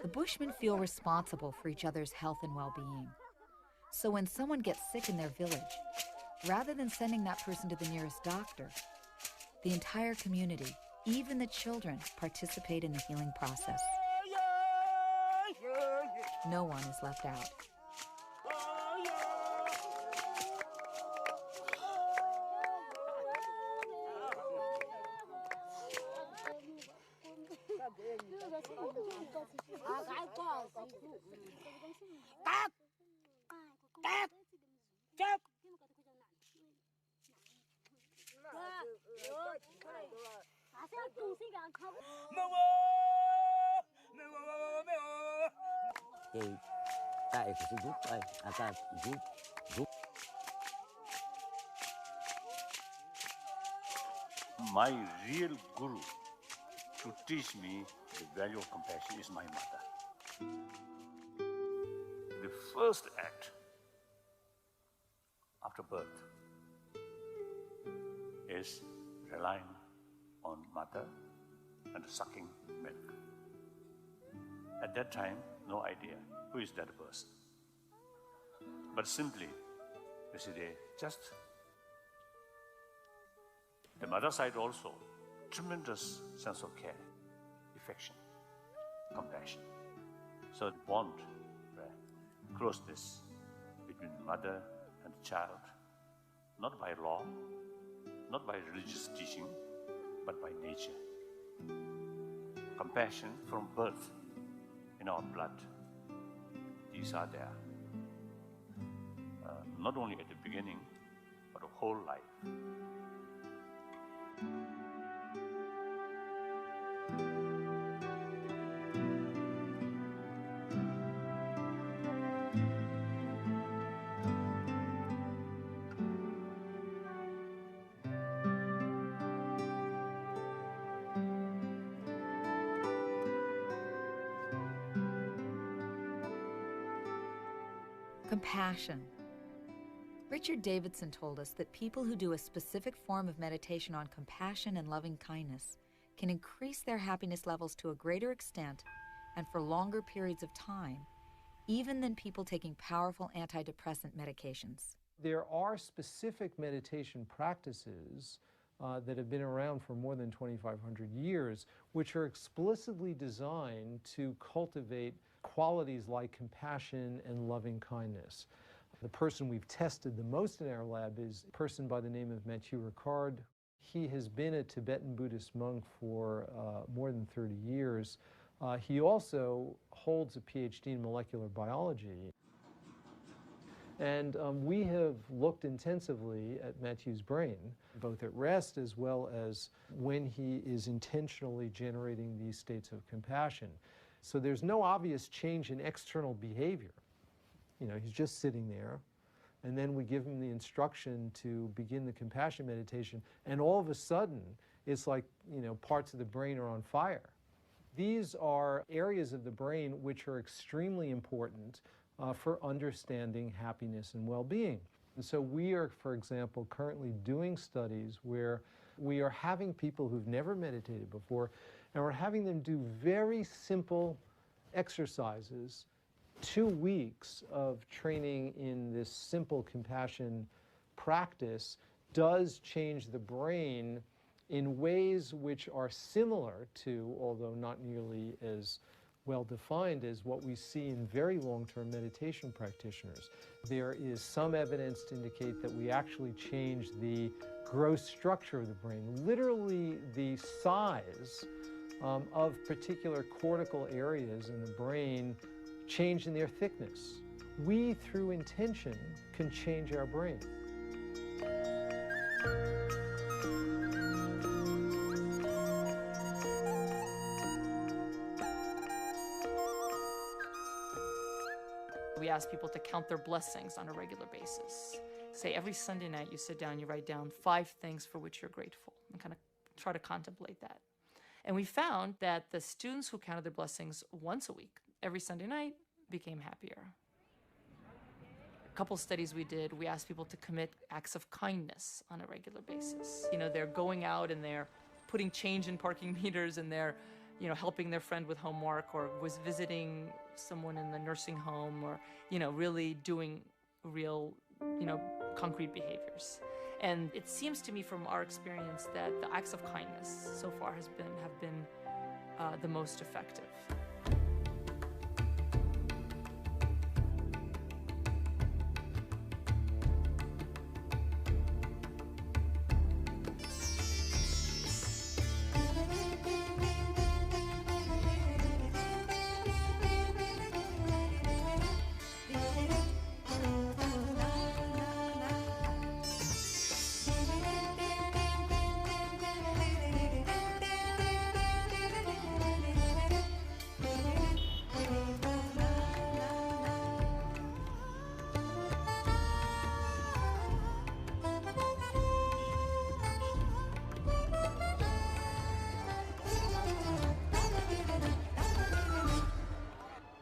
The Bushmen feel responsible for each other's health and well-being. So when someone gets sick in their village, rather than sending that person to the nearest doctor, the entire community, even the children, participate in the healing process. No one is left out. My real guru to teach me the value of compassion is my mother. The first act after birth is relying on mother and sucking milk. At that time, no idea who is that person. but simply, you see, just the mother side also, tremendous sense of care, affection, compassion. So the bond, closeness between mother and child, not by law, not by religious teaching, but by nature. Compassion from birth in our blood. These are there. Not only at the beginning, but a whole life. Compassion. Richard Davidson told us that people who do a specific form of meditation on compassion and loving kindness can increase their happiness levels to a greater extent and for longer periods of time, even than people taking powerful antidepressant medications. There are specific meditation practices that have been around for more than 2,500 years, which are explicitly designed to cultivate qualities like compassion and loving kindness. The person we've tested the most in our lab is a person by the name of Mathieu Ricard. He has been a Tibetan Buddhist monk for more than 30 years. He also holds a PhD in molecular biology. And we have looked intensively at Mathieu's brain, both at rest as well as when he is intentionally generating these states of compassion. So there's no obvious change in external behavior. You know, he's just sitting there, and then we give him the instruction to begin the compassion meditation, and all of a sudden, it's like, you know, parts of the brain are on fire. These are areas of the brain which are extremely important for understanding happiness and well-being. And so we are, for example, currently doing studies where we are having people who've never meditated before, and we're having them do very simple exercises, 2 weeks of training in this simple compassion practice does change the brain in ways which are similar to, although not nearly as well defined as what we see in very long-term meditation practitioners. There is some evidence to indicate that we actually change the gross structure of the brain, literally the size of particular cortical areas in the brain change in their thickness. We, through intention, can change our brain. We ask people to count their blessings on a regular basis. Say every Sunday night you sit down, you write down 5 things for which you're grateful and kind of try to contemplate that. And we found that the students who counted their blessings once a week, every Sunday night, became happier. A couple studies we did, we asked people to commit acts of kindness on a regular basis. You know, they're going out and they're putting change in parking meters, and they're, you know, helping their friend with homework, or was visiting someone in the nursing home, or, you know, really doing real, you know, concrete behaviors. And it seems to me from our experience that the acts of kindness so far have been the most effective.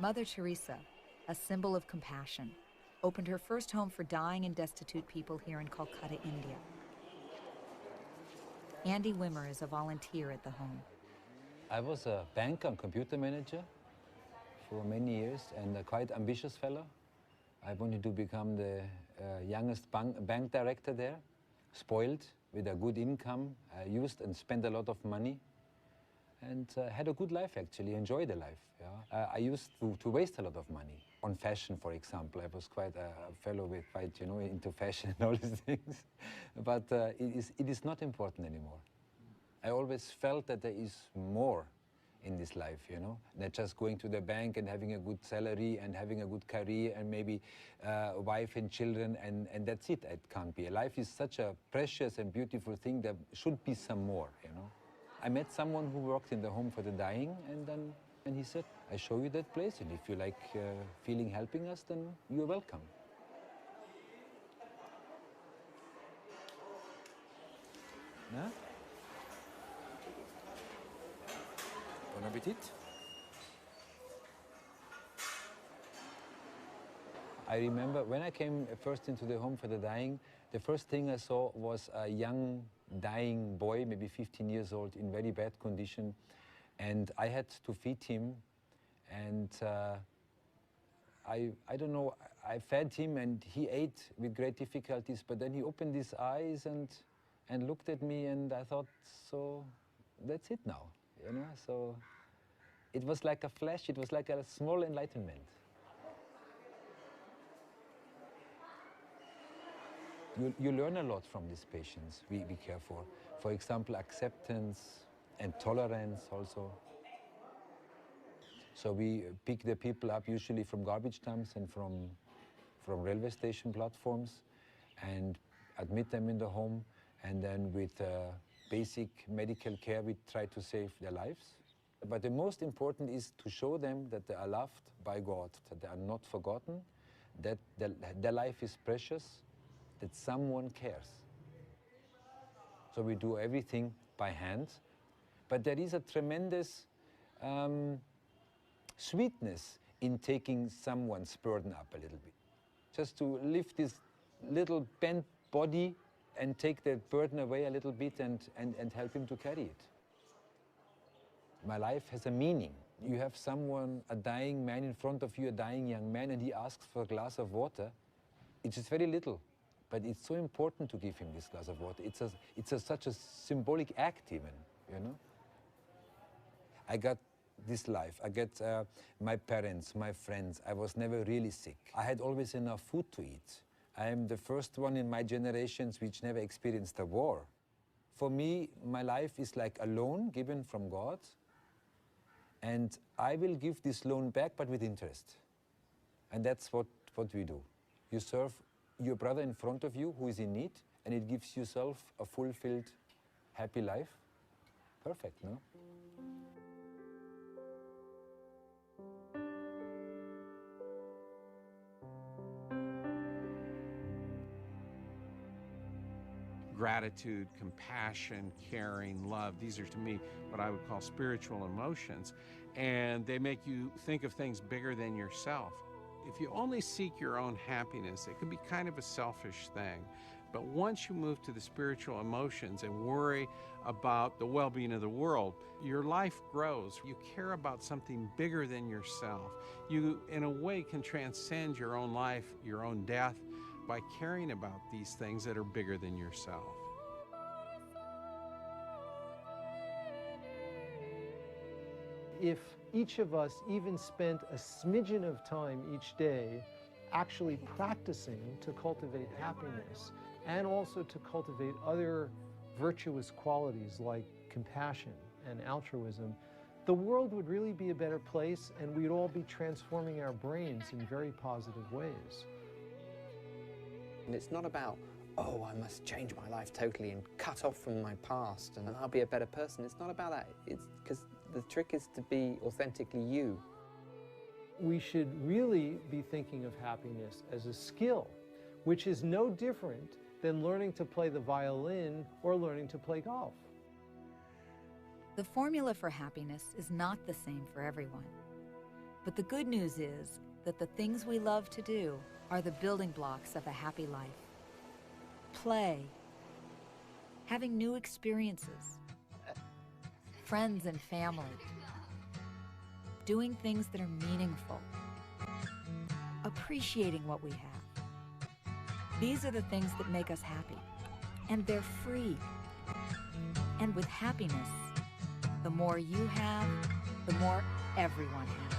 Mother Teresa, a symbol of compassion, opened her first home for dying and destitute people here in Calcutta, India. Andy Wimmer is a volunteer at the home. I was a bank and computer manager for many years, and a quite ambitious fellow. I wanted to become the youngest bank director there, spoiled with a good income, used and spent a lot of money, and had a good life actually, enjoyed the life. Yeah? I used to waste a lot of money on fashion, for example. I was quite a fellow with quite, you know, into fashion and all these things. But it is not important anymore. I always felt that there is more in this life, you know, than just going to the bank and having a good salary and having a good career and maybe a wife and children, and that's it. It can't be. Life is such a precious and beautiful thing. There should be some more, you know. I met someone who worked in the home for the dying, and he said, I show you that place, and if you like feeling helping us, then you're welcome. Na? Bon appetit. I remember when I came first into the home for the dying, the first thing I saw was a young dying boy, maybe 15 years old, in very bad condition. And I had to feed him. And I don't know, I fed him and he ate with great difficulties, but then he opened his eyes and looked at me, and I thought, so that's it now, you know? So it was like a flash, it was like a small enlightenment. You learn a lot from these patients we care for. For example, acceptance and tolerance also. So we pick the people up usually from garbage dumps and from railway station platforms and admit them in the home, and then with basic medical care we try to save their lives. But the most important is to show them that they are loved by God, that they are not forgotten, that their life is precious, that someone cares. So we do everything by hand, but there is a tremendous sweetness in taking someone's burden up a little bit. Just to lift this little bent body and take the burden away a little bit and help him to carry it. My life has a meaning. You have someone, a dying man in front of you, a dying young man, and he asks for a glass of water. It's just very little, but it's so important to give him this glass of water. It's such a symbolic act even, you know? I got this life. I get my parents, my friends. I was never really sick. I had always enough food to eat. I am the first one in my generations which never experienced a war. For me, my life is like a loan given from God, and I will give this loan back, but with interest. And that's what we do. You serve your brother in front of you who is in need, and it gives yourself a fulfilled, happy life. Perfect, no? Gratitude, compassion, caring, love. These are, to me, what I would call spiritual emotions. And they make you think of things bigger than yourself. If you only seek your own happiness, it can be kind of a selfish thing. But once you move to the spiritual emotions and worry about the well-being of the world, your life grows. You care about something bigger than yourself. You, in a way, can transcend your own life, your own death, by caring about these things that are bigger than yourself. If each of us even spent a smidgen of time each day actually practicing to cultivate happiness and also to cultivate other virtuous qualities like compassion and altruism, the world would really be a better place, and we'd all be transforming our brains in very positive ways. And it's not about, oh, I must change my life totally and cut off from my past and I'll be a better person. It's not about that. It's because the trick is to be authentically you. We should really be thinking of happiness as a skill, which is no different than learning to play the violin or learning to play golf. The formula for happiness is not the same for everyone. But the good news is that the things we love to do are the building blocks of a happy life. Play, having new experiences, friends and family, doing things that are meaningful, appreciating what we have. These are the things that make us happy, and they're free. And with happiness, the more you have, the more everyone has.